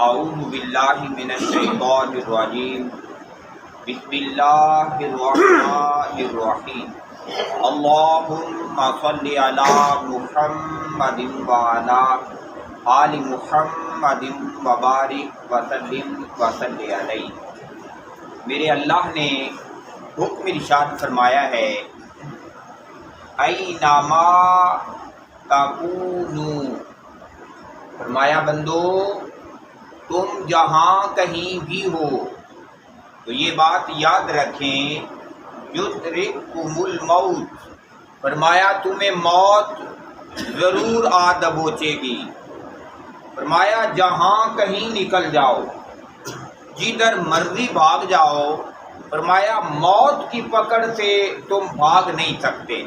اعوذ باللہ من الشیطان الرجیم بسم اللہ الرحمن الرحیم اللہم صلی علی محمد وعلی آل محمد وبارک وسلم وصلی علیہ۔ میرے اللہ نے حکم ارشاد فرمایا ہے اینما تکونوا، فرمایا بندو تم جہاں کہیں بھی ہو تو یہ بات یاد رکھیں، یدرککم الموت، فرمایا تمہیں موت ضرور آ دبوچے گی۔ فرمایا جہاں کہیں نکل جاؤ، جدھر مرضی بھاگ جاؤ، فرمایا موت کی پکڑ سے تم بھاگ نہیں سکتے۔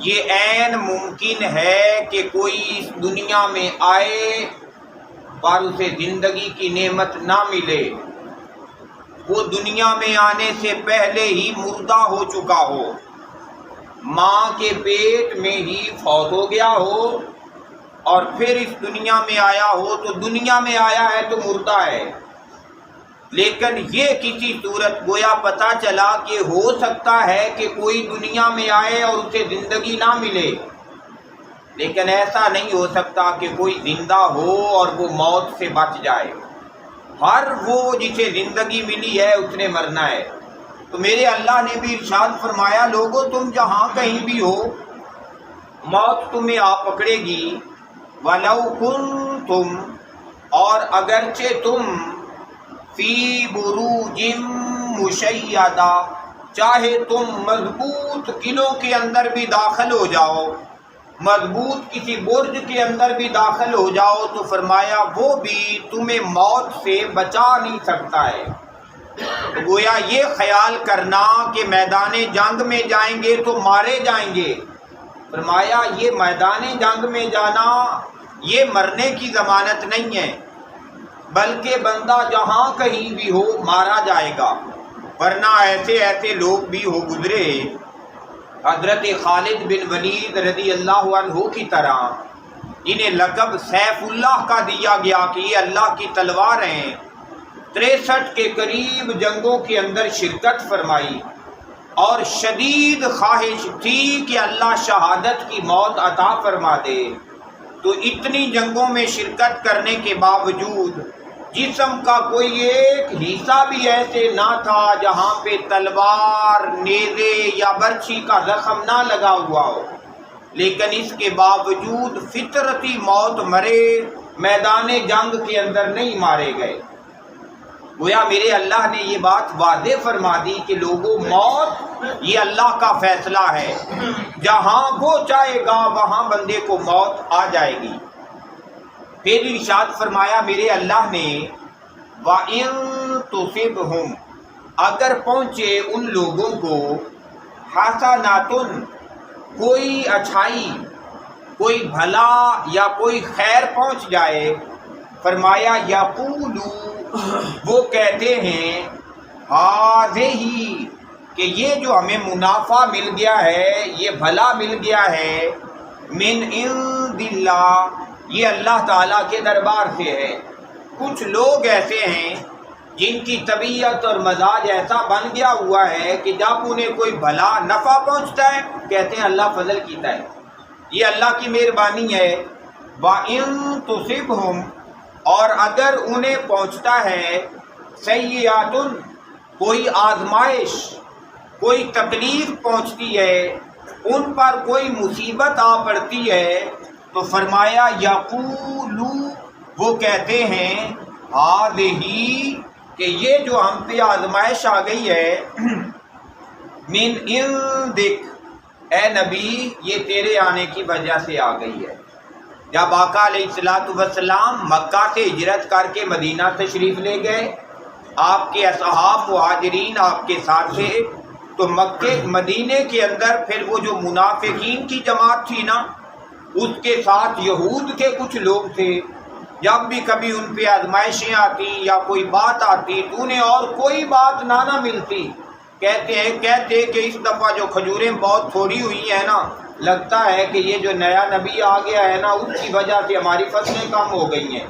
یہ عین ممکن ہے کہ کوئی اس دنیا میں آئے پر اسے زندگی کی نعمت نہ ملے، وہ دنیا میں آنے سے پہلے ہی مردہ ہو چکا ہو، ماں کے پیٹ میں ہی فوت ہو گیا ہو، اور پھر اس دنیا میں آیا ہو تو دنیا میں آیا ہے تو مردہ ہے۔ لیکن یہ کسی صورت گویا پتہ چلا کہ ہو سکتا ہے کہ کوئی دنیا میں آئے اور اسے زندگی نہ ملے، لیکن ایسا نہیں ہو سکتا کہ کوئی زندہ ہو اور وہ موت سے بچ جائے۔ ہر وہ جسے زندگی ملی ہے اس نے مرنا ہے۔ تو میرے اللہ نے بھی ارشاد فرمایا لوگو تم جہاں کہیں بھی ہو موت تمہیں آ پکڑے گی، وَلَوْ كُنْتُمْ، اور اگرچہ تم فی بروج مشیدہ، چاہے تم مضبوط قلعوں کے اندر بھی داخل ہو جاؤ، مضبوط کسی برج کے اندر بھی داخل ہو جاؤ، تو فرمایا وہ بھی تمہیں موت سے بچا نہیں سکتا ہے۔ تو گویا یہ خیال کرنا کہ میدان جنگ میں جائیں گے تو مارے جائیں گے، فرمایا یہ میدان جنگ میں جانا یہ مرنے کی ضمانت نہیں ہے، بلکہ بندہ جہاں کہیں بھی ہو مارا جائے گا۔ ورنہ ایسے ایسے لوگ بھی ہو گزرے حضرت خالد بن ولید رضی اللہ عنہ کی طرح، جنہیں لقب سیف اللہ کا دیا گیا کہ یہ اللہ کی تلوار ہیں، 63 کے قریب جنگوں کے اندر شرکت فرمائی اور شدید خواہش تھی کہ اللہ شہادت کی موت عطا فرما دے، تو اتنی جنگوں میں شرکت کرنے کے باوجود جسم کا کوئی ایک حصہ بھی ایسے نہ تھا جہاں پہ تلوار، نیزے یا برچھی کا زخم نہ لگا ہوا ہو، لیکن اس کے باوجود فطرتی موت مرے، میدان جنگ کے اندر نہیں مارے گئے۔ گویا میرے اللہ نے یہ بات واضح فرما دی کہ لوگوں موت یہ اللہ کا فیصلہ ہے، جہاں وہ چاہے گا وہاں بندے کو موت آ جائے گی۔ پھر ارشاد فرمایا میرے اللہ نے وَإِن تُصِبْهُمْ، اگر پہنچے ان لوگوں کو حسناتن، کوئی اچھائی، کوئی بھلا یا کوئی خیر پہنچ جائے، فرمایا یقولو، وہ کہتے ہیں ہذہ، کہ یہ جو ہمیں منافع مل گیا ہے، یہ بھلا مل گیا ہے، من عند اللہ، یہ اللہ تعالیٰ کے دربار سے ہے۔ کچھ لوگ ایسے ہیں جن کی طبیعت اور مزاج ایسا بن گیا ہوا ہے کہ جب انہیں کوئی بھلا نفع پہنچتا ہے کہتے ہیں اللہ فضل کیتا ہے، یہ اللہ کی مہربانی ہے۔ وَإِن تُصِبْهُمْ، اور اگر انہیں پہنچتا ہے سیئات، کوئی آزمائش، کوئی تکلیف پہنچتی ہے، ان پر کوئی مصیبت آ پڑتی ہے، تو فرمایا یقولو، وہ کہتے ہیں ہذہ، کہ یہ جو ہم پہ آزمائش آ گئی ہے، من عندک، اے نبی یہ تیرے آنے کی وجہ سے آ گئی ہے۔ جب آقا علیہ السلام مکہ سے ہجرت کر کے مدینہ تشریف لے گئے، آپ کے اصحاب مہاجرین آپ کے ساتھ تھے، تو مکے مدینے کے اندر پھر وہ جو منافقین کی جماعت تھی نا، اس کے ساتھ یہود کے کچھ لوگ تھے، جب بھی کبھی ان پہ آزمائشیں آتی یا کوئی بات آتی تو انہیں اور کوئی بات نہ ملتی، کہتے کہ اس دفعہ جو کھجوریں بہت تھوڑی ہوئی ہیں نا، لگتا ہے کہ یہ جو نیا نبی آ گیا ہے نا اس کی وجہ سے ہماری فصلیں کم ہو گئی ہیں۔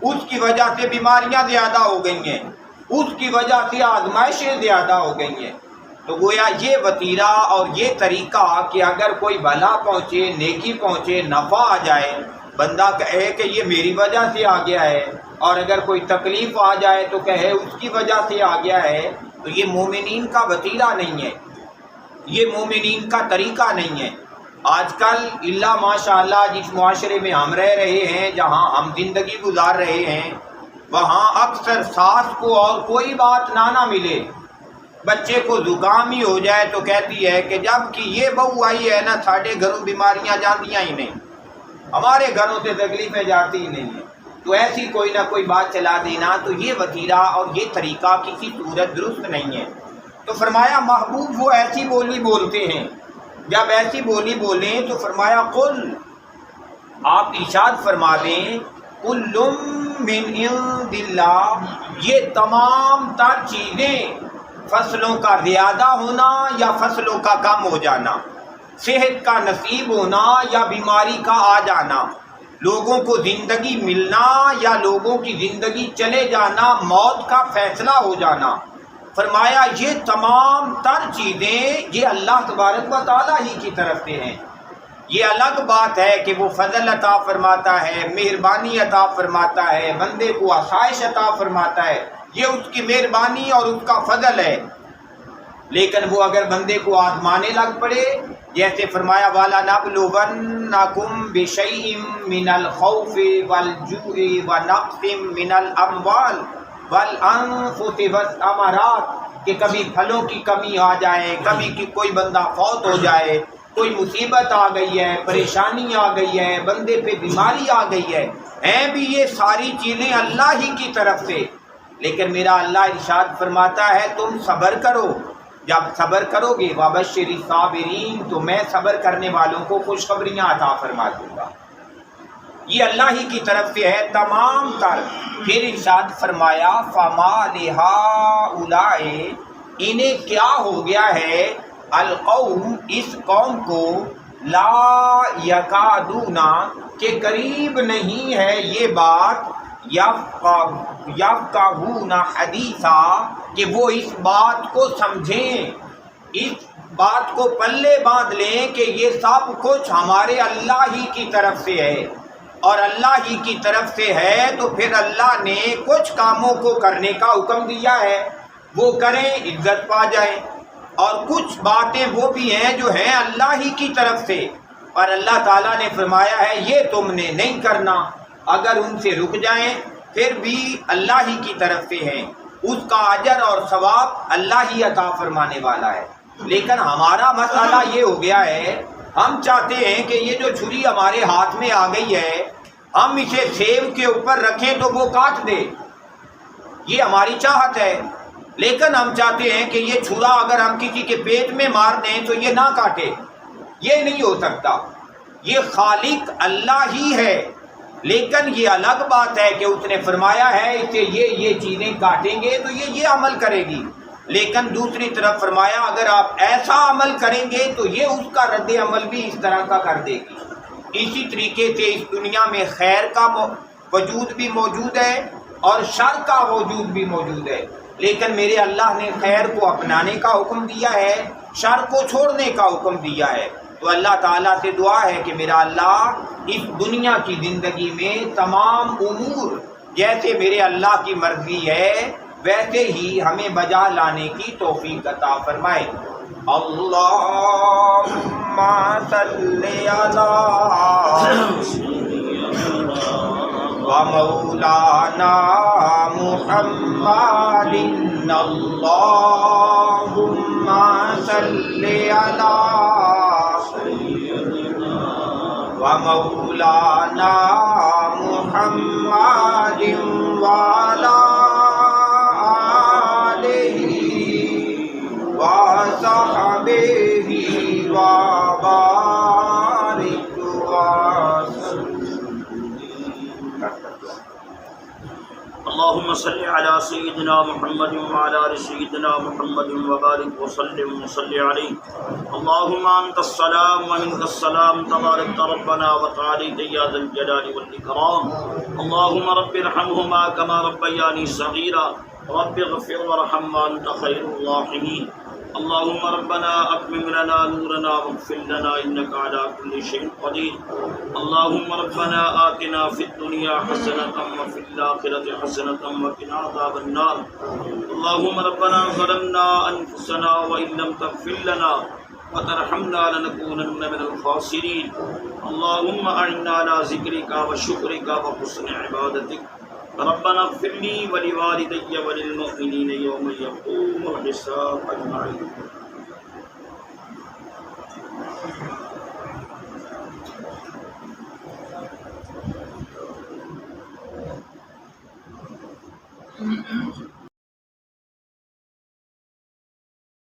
اس کی وجہ سے بیماریاں زیادہ ہو گئی ہیں، اس کی وجہ سے آزمائشیں زیادہ ہو گئی ہیں۔ تو گویا یہ وتیرہ اور یہ طریقہ کہ اگر کوئی بھلا پہنچے، نیکی پہنچے، نفع آ جائے، بندہ کہے کہ یہ میری وجہ سے آ گیا ہے، اور اگر کوئی تکلیف آ جائے تو کہے اس کی وجہ سے آ گیا ہے، تو یہ مومنین کا وتیرہ نہیں ہے، یہ مومنین کا طریقہ نہیں ہے۔ آج کل اللہ ماشاء اللہ جس معاشرے میں ہم رہ رہے ہیں، جہاں ہم زندگی گزار رہے ہیں، وہاں اکثر ساس کو اور کوئی بات نہ ملے، بچے کو زکام ہی ہو جائے تو کہتی ہے کہ جب کہ یہ بہو آئی ہے نا ساڑھے گھروں بیماریاں جانتیاں ہی نہیں، ہمارے گھروں سے تکلیفیں جاتی ہی نہیں ہیں، تو ایسی کوئی نہ کوئی بات چلا دینا، تو یہ وتیرہ اور یہ طریقہ کسی صورت درست نہیں ہے۔ تو فرمایا محبوب وہ ایسی بولی بولتے ہیں، جب ایسی بولی بولیں تو فرمایا قل، آپ ارشاد فرما دیں کل من عند اللہ، یہ تمام تر چیزیں، فصلوں کا زیادہ ہونا یا فصلوں کا کم ہو جانا، صحت کا نصیب ہونا یا بیماری کا آ جانا، لوگوں کو زندگی ملنا یا لوگوں کی زندگی چلے جانا، موت کا فیصلہ ہو جانا، فرمایا یہ تمام تر چیزیں یہ اللہ تبارک و تعالیٰ ہی کی طرف سے ہیں۔ یہ الگ بات ہے کہ وہ فضل عطا فرماتا ہے، مہربانی عطا فرماتا ہے، بندے کو آسائش عطا فرماتا ہے، یہ اس کی مہربانی اور اس کا فضل ہے، لیکن وہ اگر بندے کو آزمانے لگ پڑے، جیسے فرمایا وَلَنَبْلُوَنَّكُمْ بِشَيْءٍ مِّنَ الْخَوْفِ وَالْجُوعِ وَنَقْصٍ مِّنَ الْأَمْوَالِ وَالْأَنفُسِ وَالثَّمَرَاتِ، کہ کبھی پھلوں کی کمی آ جائے، کبھی کہ کوئی بندہ فوت ہو جائے، کوئی مصیبت آ گئی ہے، پریشانی آ گئی ہے، بندے پہ بیماری آ گئی ہے، ہیں بھی یہ ساری چیزیں اللہ ہی کی طرف سے، لیکن میرا اللہ ارشاد فرماتا ہے تم صبر کرو، جب صبر کرو گے وَبَشِّرِ الصَّابِرِينَ، تو میں صبر کرنے والوں کو خوشخبریاں عطا فرما دوں گا۔ یہ اللہ ہی کی طرف سے ہے تمام تر۔ پھر ارشاد فرمایا فَمَا لِهَٰؤُلَاءِ، انہیں کیا ہو گیا ہے، القوم، اس قوم کو، لا یکادون، کہ قریب نہیں ہے یہ بات، یفقہون حدیثا، کہ وہ اس بات کو سمجھیں، اس بات کو پلے باندھ لیں کہ یہ سب کچھ ہمارے اللہ ہی کی طرف سے ہے، اور اللہ ہی کی طرف سے ہے تو پھر اللہ نے کچھ کاموں کو کرنے کا حکم دیا ہے، وہ کریں عزت پا جائیں، اور کچھ باتیں وہ بھی ہیں جو ہیں اللہ ہی کی طرف سے، پر اللہ تعالیٰ نے فرمایا ہے یہ تم نے نہیں کرنا، اگر ان سے رک جائیں پھر بھی اللہ ہی کی طرف سے ہیں، اس کا اجر اور ثواب اللہ ہی عطا فرمانے والا ہے۔ لیکن ہمارا مسئلہ یہ ہو گیا ہے، ہم چاہتے ہیں کہ یہ جو چھری ہمارے ہاتھ میں آ گئی ہے، ہم اسے سیب کے اوپر رکھیں تو وہ کاٹ دے، یہ ہماری چاہت ہے، لیکن ہم چاہتے ہیں کہ یہ چھرا اگر ہم کسی کے پیٹ میں مار دیں تو یہ نہ کاٹے، یہ نہیں ہو سکتا، یہ خالق اللہ ہی ہے، لیکن یہ الگ بات ہے کہ اس نے فرمایا ہے کہ یہ چیزیں کاٹیں گے تو یہ عمل کرے گی، لیکن دوسری طرف فرمایا اگر آپ ایسا عمل کریں گے تو یہ اس کا رد عمل بھی اس طرح کا کر دے گی۔ اسی طریقے سے اس دنیا میں خیر کا وجود بھی موجود ہے اور شر کا وجود بھی موجود ہے، لیکن میرے اللہ نے خیر کو اپنانے کا حکم دیا ہے، شر کو چھوڑنے کا حکم دیا ہے، تو اللہ تعالیٰ سے دعا ہے کہ میرا اللہ اس دنیا کی زندگی میں تمام امور جیسے میرے اللہ کی مرضی ہے ویسے ہی ہمیں بجا لانے کی توفیق عطا فرمائے۔ اللہم صلی علی ومولانا محمد، اللہم صلی علی ومولانا محمد وعلی آلہ وصحبہ وبارک وسلم۔ اللهم صل على سيدنا محمد وعلى آل سيدنا محمد وبارك وسلم وصل عليه اللهم أنت السلام ومنك السلام تبارك ربنا وتعالى يا ذا الجلال والإكرام اللهم رب ارحمهما كما ربياني صغيرا رب اغفر وارحم وأنت خير الراحمين اللهم ربنا أتمم لنا نورنا واغفر لنا إنك على كل شيء قدير اللهم ربنا آتنا في الدنيا حسنة وفي الآخرة حسنة وقنا عذاب النار اللهم ربنا ظلمنا أنفسنا وإن لم تغفر لنا وترحمنا لنكونن من الخاسرين اللهم أعنا على ذكرك وشكرك وحسن عبادتك ربنا اغفر لي ولوالدي وللمؤمنين يوم يقوم الحساب أجمعين.